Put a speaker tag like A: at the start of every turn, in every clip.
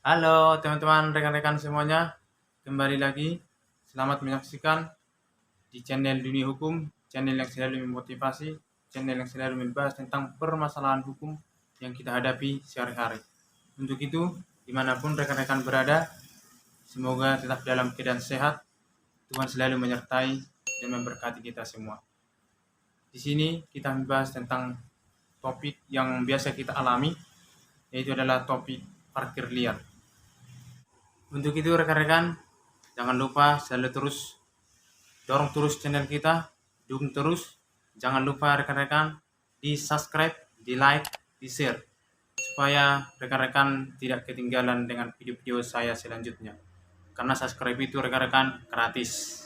A: Halo teman-teman, rekan-rekan semuanya, kembali lagi. Selamat menyaksikan di channel Dunia Hukum, channel yang selalu memotivasi, channel yang selalu membahas tentang permasalahan hukum yang kita hadapi sehari-hari. Untuk itu, dimanapun rekan-rekan berada, semoga tetap dalam keadaan sehat, Tuhan selalu menyertai dan memberkati kita semua. Di sini kita membahas tentang topik yang biasa kita alami, yaitu adalah topik parkir liar. Untuk itu rekan-rekan, jangan lupa selalu terus dorong terus channel kita, dukung terus. Jangan lupa rekan-rekan di subscribe, di like, di share, supaya rekan-rekan tidak ketinggalan dengan video-video saya selanjutnya. Karena subscribe itu rekan-rekan gratis.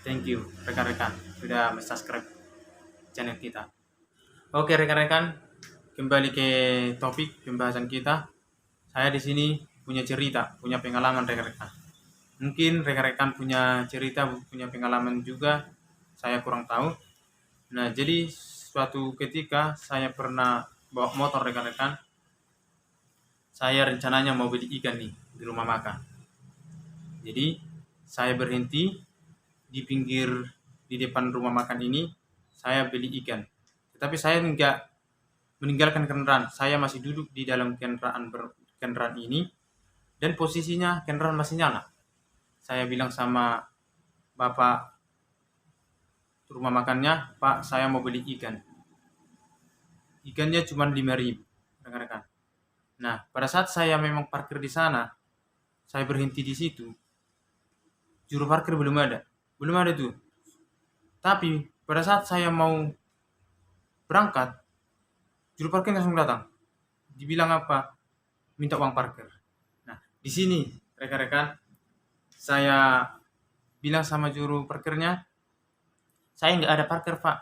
A: Thank you rekan-rekan sudah subscribe channel kita. Oke rekan-rekan, kembali ke topik pembahasan kita. Saya di sini punya cerita, punya pengalaman rekan-rekan. Mungkin rekan-rekan punya cerita, punya pengalaman juga, saya kurang tahu. Nah, jadi suatu ketika saya pernah bawa motor rekan-rekan. Saya rencananya mau beli ikan nih di rumah makan. Jadi saya berhenti di pinggir di depan rumah makan ini, saya beli ikan. Tetapi saya enggak meninggalkan kendaraan. Saya masih duduk di dalam kendaraan ini dan posisinya kendaraan masih nyala. Saya bilang sama bapak rumah makannya, "Pak, saya mau beli ikan." Ikannya cuma 5.000, rekan-rekan. Nah, pada saat saya memang parkir di sana, saya berhenti di situ. Juru parkir belum ada. Belum ada tuh. Tapi pada saat saya mau berangkat, juru parkir langsung datang. Dibilang apa? Minta uang parkir. Nah, di sini rekan-rekan, saya bilang sama juru parkirnya, "Saya nggak ada parkir, Pak."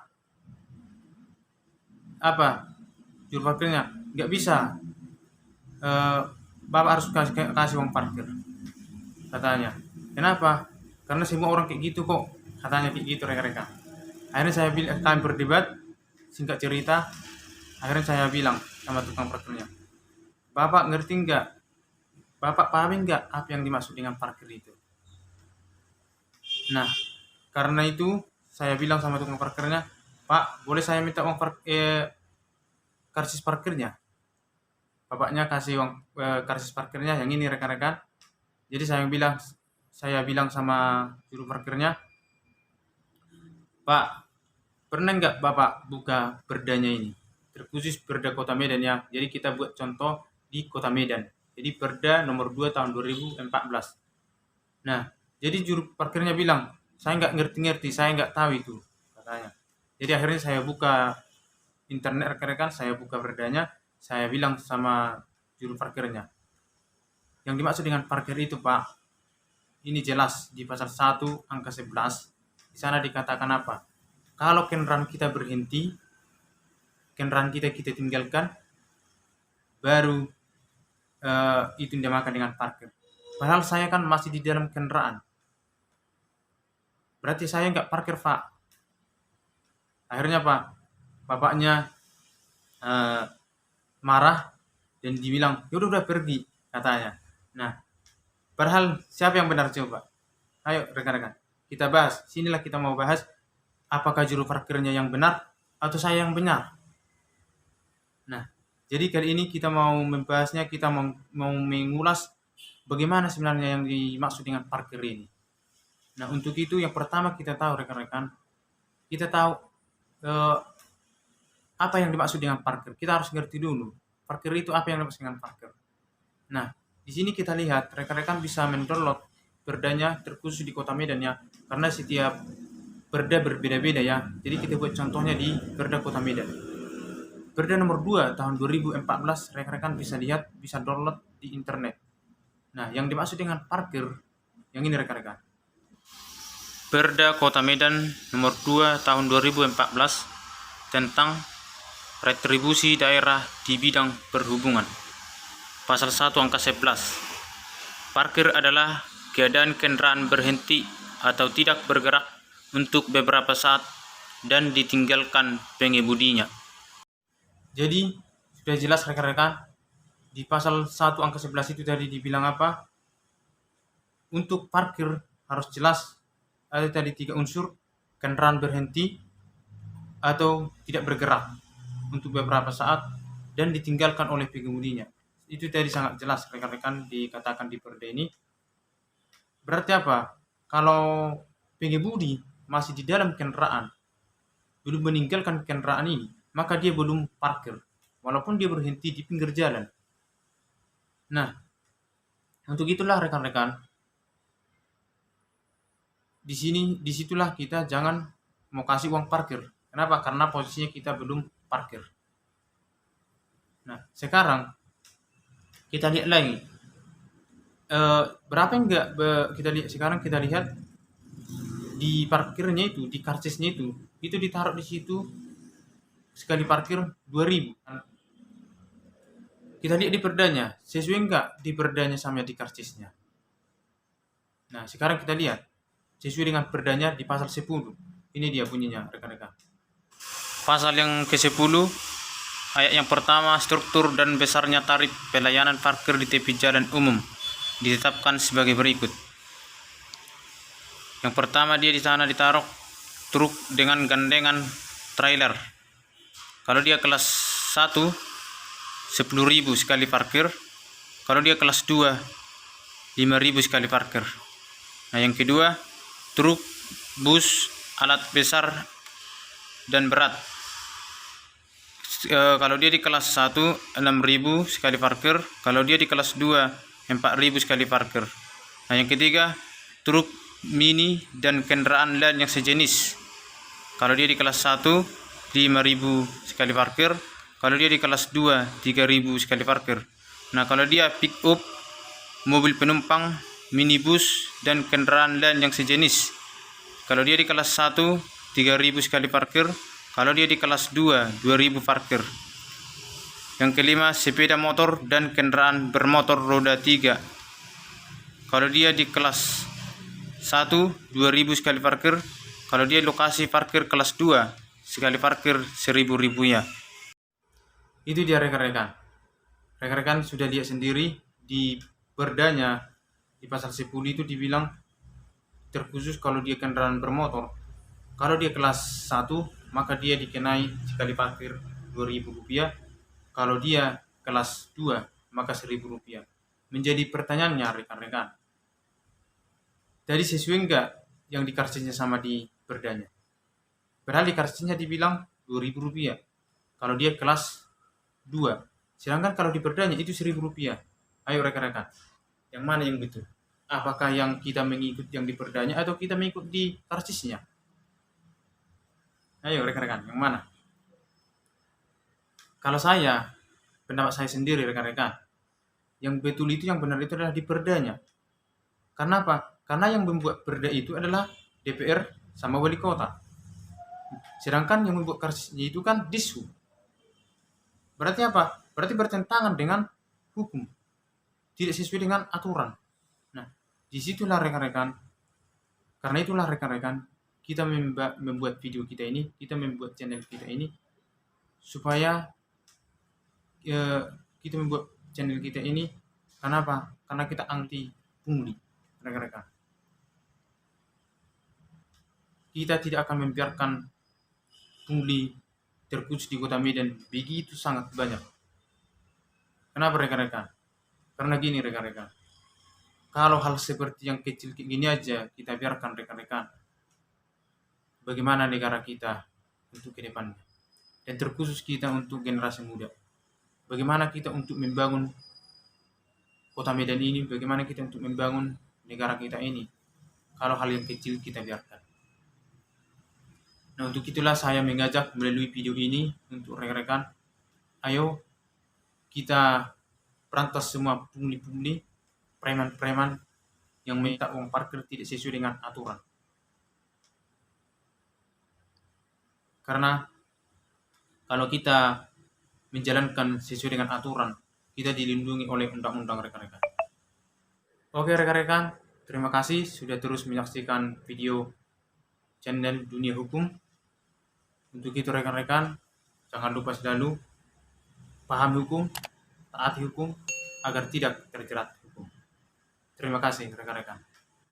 A: Apa? Juru parkirnya, "Nggak bisa. Eh, Bapak harus kasih uang parkir." Katanya. Kenapa? Karena semua orang kayak gitu kok. Katanya kayak gitu rekan-rekan. Akhirnya saya bilang, kami berdebat, singkat cerita, akhirnya saya bilang sama tukang parkirnya, "Bapak ngerti nggak? Bapak pahami nggak apa yang dimaksud dengan parkir itu?" Nah, karena itu saya bilang sama tukang parkirnya, "Pak, boleh saya minta uang karcis parkirnya?" Bapaknya kasih uang karcis parkirnya yang ini rekan-rekan. Jadi saya bilang sama juru parkirnya, "Pak, pernah nggak Bapak buka perdanya ini? Terkhusus Perda Kota Medan ya. Jadi kita buat contoh di Kota Medan. Jadi Perda nomor 2 tahun 2014. Nah, jadi juru parkirnya bilang, "Saya nggak ngerti-ngerti, saya nggak tahu itu," katanya. Jadi akhirnya saya buka internet rekan-rekan, saya buka perdanya, saya bilang sama juru parkirnya, "Yang dimaksud dengan parkir itu, Pak, ini jelas di pasal 1 angka 11. Di sana dikatakan apa? Kalau kendaraan kita berhenti, kendaraan kita tinggalkan, baru itu dinamakan dengan parkir." Padahal saya kan masih di dalam kendaraan. Berarti saya nggak parkir, Pak. Akhirnya Pak, bapaknya eh, marah dan dibilang, "Ya udah pergi," katanya. Nah, padahal siapa yang benar coba? Ayo rekan-rekan, kita bahas. Sinilah kita mau bahas apakah juru parkirnya yang benar atau saya yang benar. Nah, jadi kali ini kita mau membahasnya, kita mau mengulas bagaimana sebenarnya yang dimaksud dengan parkir ini. Nah, untuk itu yang pertama kita tahu rekan-rekan, kita tahu eh, apa yang dimaksud dengan parkir. Kita harus ngerti dulu, parkir itu apa yang dimaksud dengan parkir. Nah, di sini kita lihat rekan-rekan bisa mendownload perdanya terkhusus di Kota Medan ya, karena setiap perda berbeda-beda ya. Jadi kita buat contohnya di Perda Kota Medan. Perda nomor 2 tahun 2014, rekan-rekan bisa lihat, bisa download di internet. Nah, yang dimaksud dengan parkir yang ini rekan-rekan. Perda Kota Medan nomor 2 tahun 2014 tentang retribusi daerah di bidang perhubungan. Pasal 1 angka 11. Parkir adalah keadaan kendaraan berhenti atau tidak bergerak untuk beberapa saat
B: dan ditinggalkan pengemudinya.
A: Jadi sudah jelas rekan-rekan, di pasal 1 angka 11 itu tadi dibilang apa? Untuk parkir harus jelas ada tadi 3 unsur, kendaraan berhenti atau tidak bergerak untuk beberapa saat dan ditinggalkan oleh pengemudinya. Itu tadi sangat jelas rekan-rekan dikatakan di perda ini. Berarti apa? Kalau pengemudi masih di dalam kendaraan, belum meninggalkan kendaraan ini, maka dia belum parkir, walaupun dia berhenti di pinggir jalan. Nah, untuk itulah rekan-rekan, disitulah kita jangan mau kasih uang parkir. Kenapa? Karena posisinya kita belum parkir. Nah, sekarang kita lihat lagi. Berapa enggak kita lihat sekarang, kita lihat di parkirnya itu, di karcisnya itu ditaruh di situ sekali parkir 2.000. Kita lihat di perdanya, sesuai enggak di perdanya sama di karcisnya. Nah, sekarang kita lihat sesuai dengan perdanya di pasal 10. Ini dia bunyinya rekan-rekan.
B: Pasal yang ke-10 ayat yang pertama, struktur dan besarnya tarif pelayanan parkir di tepi jalan umum ditetapkan sebagai berikut. Yang pertama, dia di sana ditaruh truk dengan gandengan trailer. Kalau dia kelas 1 10.000 sekali parkir. Kalau dia kelas 2 5.000 sekali parkir. Nah, yang kedua, truk, bus, alat besar dan berat. Kalau dia di kelas 1 6.000 sekali parkir. Kalau dia di kelas 2 4.000 sekali parkir. Nah, yang ketiga, truk mini dan kendaraan lain yang sejenis. Kalau dia di kelas 1 5.000 sekali parkir. Kalau dia di kelas 2 3.000 sekali parkir. Nah, kalau dia pick up, mobil penumpang, minibus dan kendaraan lain yang sejenis. Kalau dia di kelas 1 3.000 sekali parkir. Kalau dia di kelas 2 2.000 parkir. Yang kelima, sepeda motor dan kendaraan bermotor roda 3. Kalau dia di kelas 1 2.000 sekali parkir. Kalau dia lokasi parkir kelas 2 sekali parkir 1.000 ya.
A: Itu dia rekan-rekan. Rekan-rekan sudah lihat sendiri di perdanya di pasal 10 itu dibilang terkhusus kalau dia kendaraan bermotor. Kalau dia kelas 1 maka dia dikenai sekali parkir Rp2.000. Kalau dia kelas 2 maka Rp1.000. Menjadi pertanyaannya rekan-rekan, jadi sesuai enggak yang di karcisnya sama di perdanya? Padahal di karcisnya dibilang Rp2.000 kalau dia kelas 2. Sedangkan kalau di perdanya itu Rp1.000. Ayo rekan-rekan, yang mana yang betul? Apakah yang kita mengikut yang di perdanya atau kita mengikut di karcisnya? Ayo rekan-rekan, yang mana? Kalau saya, pendapat saya sendiri rekan-rekan, yang betul itu, yang benar itu adalah di perdanya. Karena apa? Karena yang membuat perda itu adalah DPR sama wali kota. Sedangkan yang membuat karsisnya itu kan Dishub. Berarti apa? Berarti bertentangan dengan hukum. Tidak sesuai dengan aturan. Nah, disitulah rekan-rekan. Karena itulah rekan-rekan, kita membuat video kita ini, kita membuat channel kita ini, supaya kita membuat channel kita ini. Kenapa? Karena kita anti pungli, rekan-rekan. Kita tidak akan membiarkan pungli terkhusus di kota Medan begitu sangat banyak. Kenapa rekan-rekan? Karena gini rekan-rekan, kalau hal seperti yang kecil kayak gini aja kita biarkan rekan-rekan, bagaimana negara kita untuk ke depannya? Dan terkhusus kita untuk generasi muda. Bagaimana kita untuk membangun kota Medan ini, bagaimana kita untuk membangun negara kita ini, kalau hal yang kecil kita biarkan. Nah, untuk itulah saya mengajak melalui video ini untuk rekan-rekan, ayo kita perantas semua pungli-pungli, preman-preman yang minta uang parkir tidak sesuai dengan aturan. Karena kalau kita menjalankan sesuai dengan aturan, kita dilindungi oleh undang-undang rekan-rekan. Oke rekan-rekan, terima kasih sudah terus menyaksikan video channel Dunia Hukum. Untuk itu rekan-rekan, jangan lupa selalu pahami hukum, taati hukum, agar tidak terjerat hukum. Terima kasih rekan-rekan.